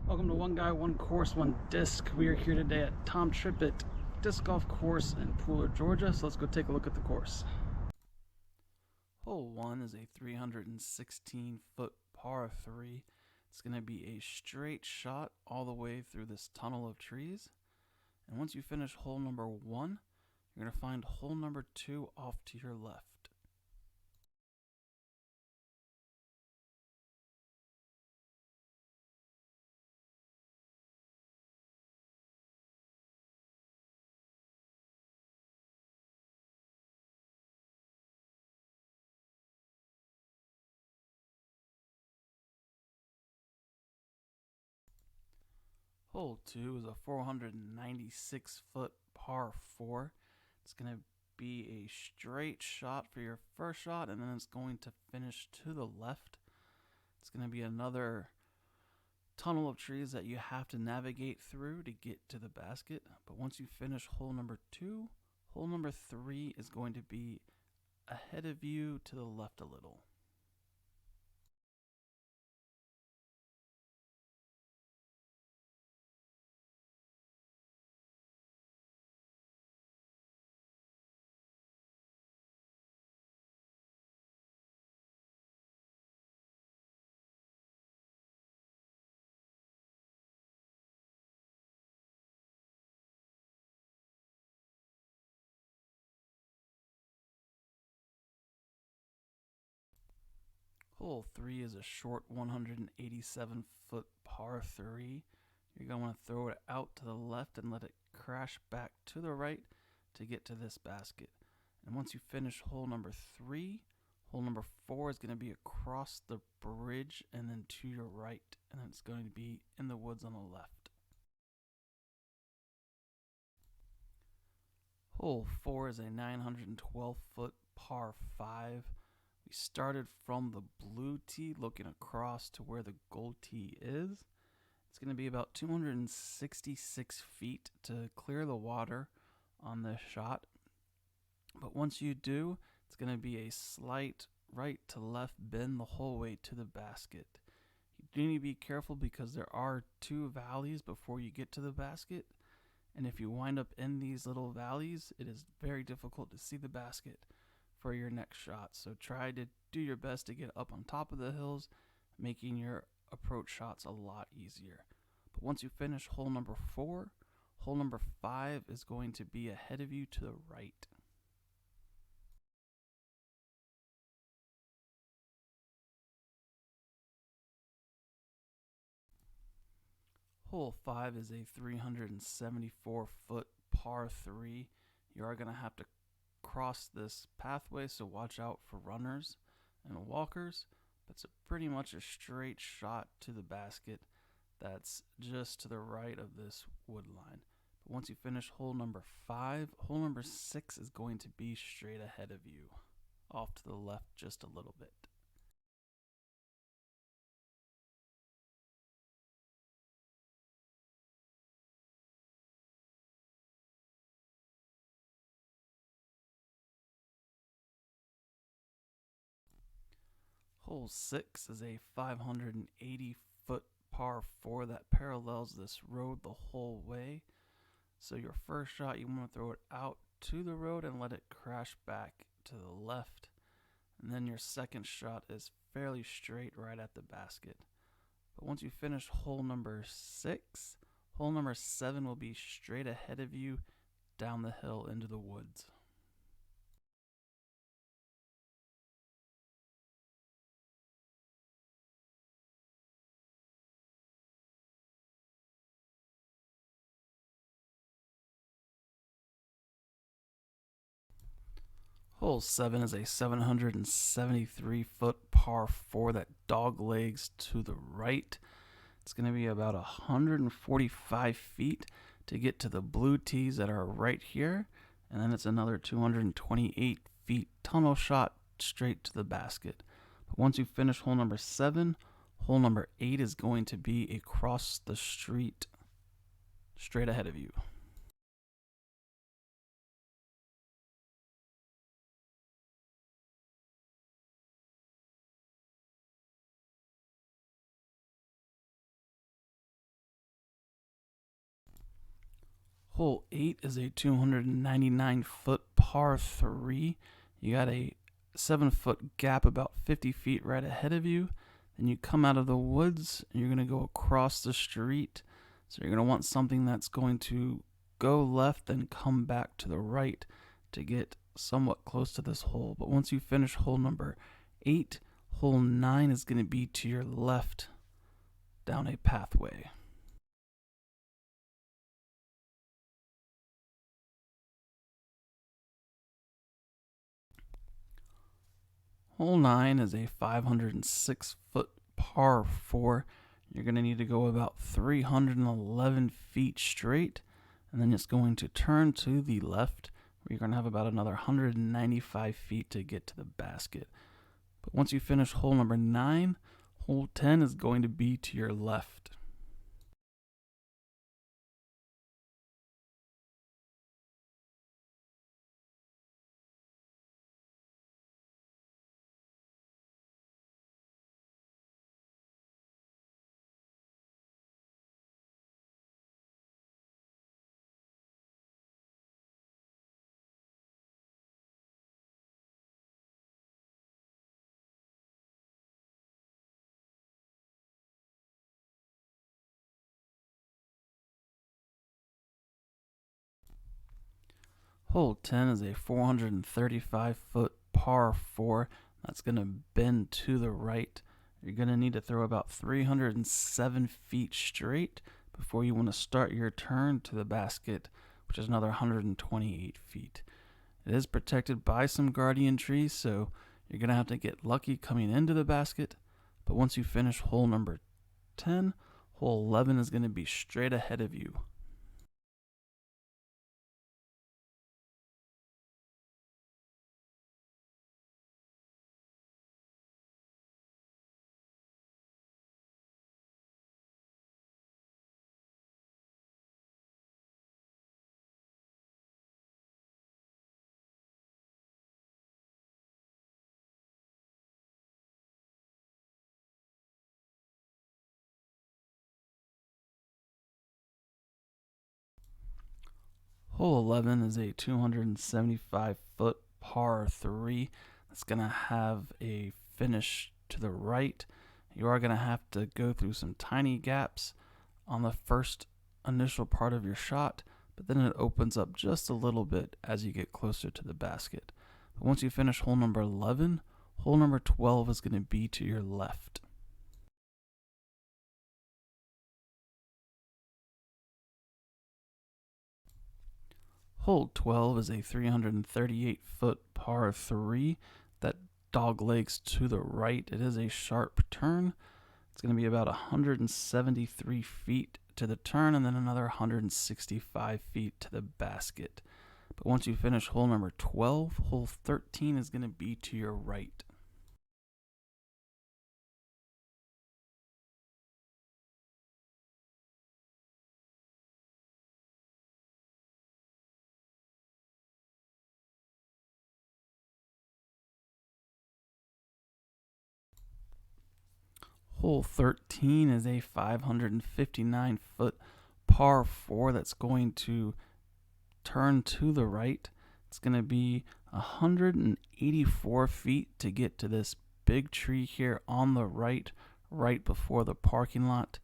Welcome to One Guy, One Course, One Disc. We are here today at Tom Triplett Disc Golf Course in Pooler, Georgia. So let's go take a look at the course. Hole 1 is a 316-foot par 3. It's going to be a straight shot all the way through this tunnel of trees. And once you finish hole number 1, you're going to find hole number 2 off to your left. Hole 2 is a 496-foot par 4. It's going to be a straight shot for your first shot, and then it's going to finish to the left. It's going to be another tunnel of trees that you have to navigate through to get to the basket. But once you finish hole number 2, hole number 3 is going to be ahead of you to the left a little. Hole 3 is a short 187-foot par 3. You're going to want to throw it out to the left and let it crash back to the right to get to this basket. And once you finish hole number 3, hole number 4 is going to be across the bridge and then to your right, and it's going to be in the woods on the left. Hole 4 is a 912-foot par 5. We started from the blue tee looking across to where the gold tee is. It's going to be about 266 feet to clear the water on this shot. But once you do, it's going to be a slight right to left bend the whole way to the basket. You do need to be careful because there are 2 valleys before you get to the basket. And if you wind up in these little valleys, it is very difficult to see the basket for your next shot. So try to do your best to get up on top of the hills, making your approach shots a lot easier. But once you finish hole number 4, hole number 5 is going to be ahead of you to the right. Hole 5 is a 374-foot par 3. You are going to have to cross this pathway, so watch out for runners and walkers. But it's pretty much a straight shot to the basket that's just to the right of this wood line. But once you finish hole number 5, hole number 6 is going to be straight ahead of you, off to the left just a little bit. Hole 6 is a 580-foot par 4 that parallels this road the whole way. So your first shot, you want to throw it out to the road and let it crash back to the left. And then your second shot is fairly straight right at the basket. But once you finish hole number 6, hole number 7 will be straight ahead of you down the hill into the woods. Hole 7 is a 773-foot par 4 that doglegs to the right. It's going to be about 145 feet to get to the blue tees that are right here, and then it's another 228 feet tunnel shot straight to the basket. But once you finish hole number 7, hole number 8 is going to be across the street straight ahead of you. Hole 8 is a 299-foot par 3. You got a 7-foot gap about 50 feet right ahead of you. Then you come out of the woods and you're going to go across the street. So you're going to want something that's going to go left and come back to the right to get somewhat close to this hole. But once you finish hole number 8, hole 9 is going to be to your left down a pathway. Hole 9 is a 506-foot par 4. You're going to need to go about 311 feet straight, and then it's going to turn to the left, where you're going to have about another 195 feet to get to the basket. But once you finish hole number 9, hole 10 is going to be to your left. Hole 10 is a 435-foot par 4 that's going to bend to the right. You're going to need to throw about 307 feet straight before you want to start your turn to the basket, which is another 128 feet. It is protected by some guardian trees, so you're going to have to get lucky coming into the basket. But once you finish hole number 10, hole 11 is going to be straight ahead of you. Hole 11 is a 275-foot par 3 that's going to have a finish to the right. You are going to have to go through some tiny gaps on the first initial part of your shot, but then it opens up just a little bit as you get closer to the basket. But once you finish hole number 11, hole number 12 is going to be to your left. Hole 12 is a 338-foot par 3 that doglegs to the right. It is a sharp turn. It's going to be about 173 feet to the turn and then another 165 feet to the basket. But once you finish hole number 12, hole 13 is going to be to your right. Hole 13 is a 559-foot par 4 that's going to turn to the right. It's going to be 184 feet to get to this big tree here on the right before the parking lot.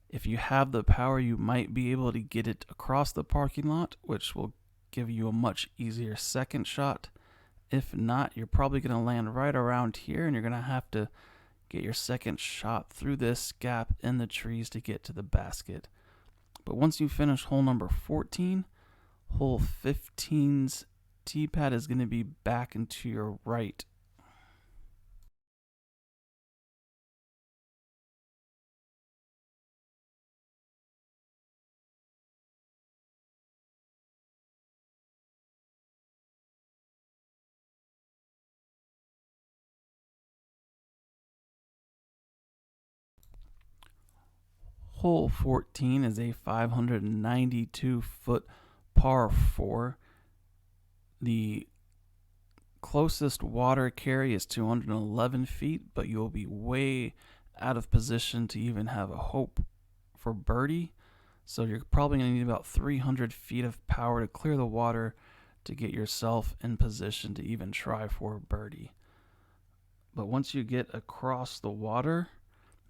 If you have the power, you might be able to get it across the parking lot, which will give you a much easier second shot. If not, you're probably going to land right around here, and you're going to have to get your second shot through this gap in the trees to get to the basket. But once you finish hole number 14, hole 15's tee pad is going to be back and to your right. Hole 14 is a 592-foot par 4. The closest water carry is 211 feet, but you'll be way out of position to even have a hope for birdie. So you're probably going to need about 300 feet of power to clear the water to get yourself in position to even try for a birdie. But once you get across the water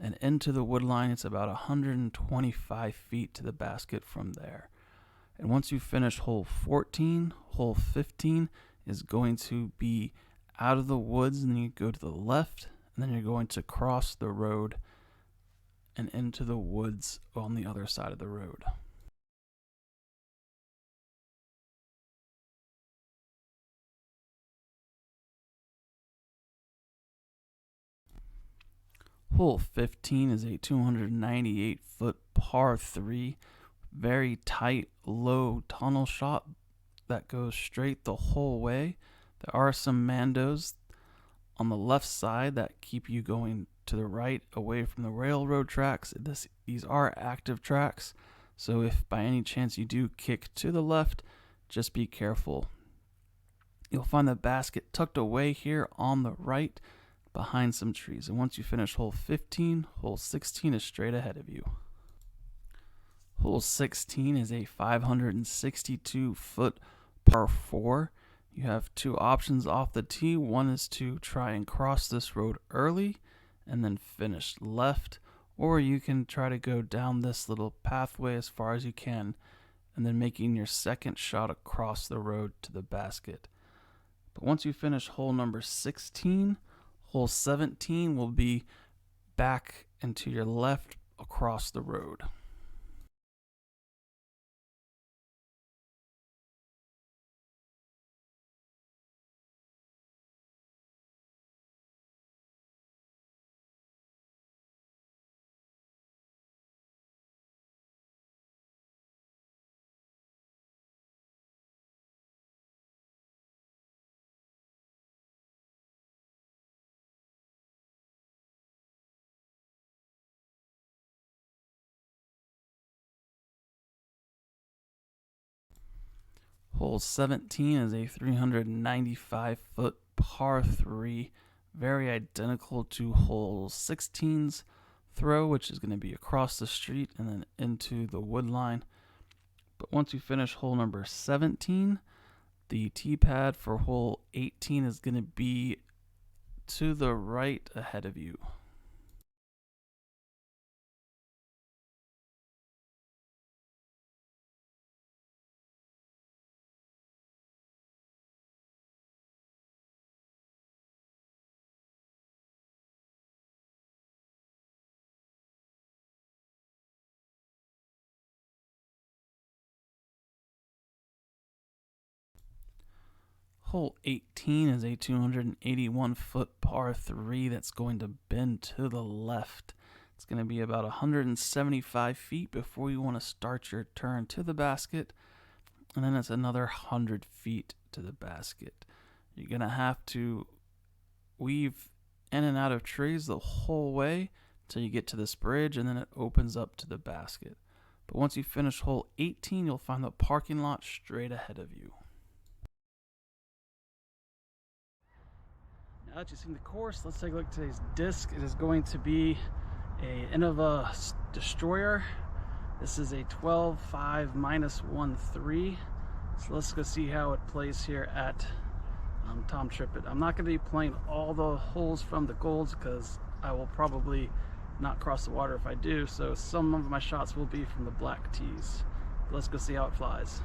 and into the wood line, it's about 125 feet to the basket from there. And once you finish hole 14, hole 15 is going to be out of the woods, and then you go to the left, and then you're going to cross the road and into the woods on the other side of the road. Hole 15 is a 298-foot par 3, very tight, low tunnel shot that goes straight the whole way. There are some mandos on the left side that keep you going to the right away from the railroad tracks. These are active tracks, so if by any chance you do kick to the left, just be careful. You'll find the basket tucked away here on the right behind some trees. And once you finish hole 15, hole 16 is straight ahead of you. Hole 16 is a 562-foot par 4. You have two options off the tee. One is to try and cross this road early and then finish left, or you can try to go down this little pathway as far as you can and then making your second shot across the road to the basket. But once you finish hole number 16, hole 17 will be back and to your left across the road. Hole 17 is a 395-foot par 3, very identical to hole 16's throw, which is going to be across the street and then into the wood line. But once you finish hole number 17, the tee pad for hole 18 is going to be to the right ahead of you. Hole 18 is a 281-foot par 3 that's going to bend to the left. It's going to be about 175 feet before you want to start your turn to the basket, and then it's another 100 feet to the basket. You're going to have to weave in and out of trees the whole way until you get to this bridge, and then it opens up to the basket. But once you finish hole 18, you'll find the parking lot straight ahead of you. Now that you've seen the course, let's take a look at today's disc. It is going to be a Innova Destroyer. This is a 12.5 -1.3. So let's go see how it plays here at Tom Triplett. I'm not going to be playing all the holes from the golds because I will probably not cross the water if I do. So some of my shots will be from the black tees. Let's go see how it flies.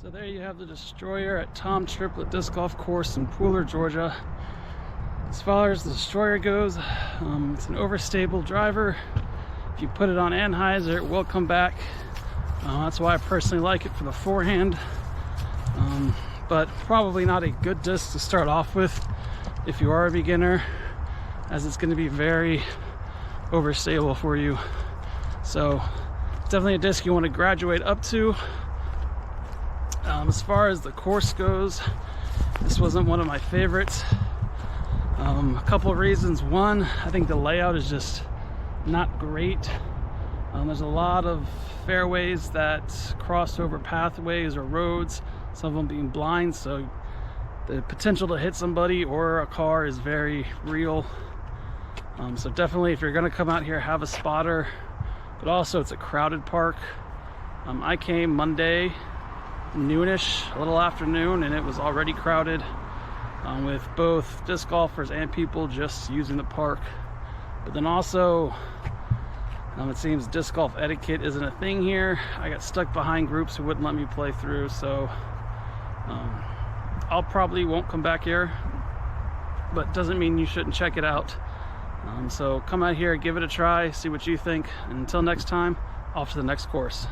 So there you have the Destroyer at Tom Triplett Disc Golf Course in Pooler, Georgia. As far as the Destroyer goes, it's an overstable driver. If you put it on anhyzer, it will come back. That's why I personally like it for the forehand. But probably not a good disc to start off with if you are a beginner, as it's going to be very overstable for you. So definitely a disc you want to graduate up to. As far as the course goes, this wasn't one of my favorites. A couple of reasons. One, I think the layout is just not great. There's a lot of fairways that cross over pathways or roads, some of them being blind, so the potential to hit somebody or a car is very real. So definitely, if you're going to come out here, have a spotter. But also, it's a crowded park. I came Monday noonish, a little afternoon, and it was already crowded with both disc golfers and people just using the park. But then also, it seems disc golf etiquette isn't a thing here. I got stuck behind groups who wouldn't let me play through, so I'll probably won't come back here, but doesn't mean you shouldn't check it out. So come out here, give it a try, see what you think, and until next time, off to the next course.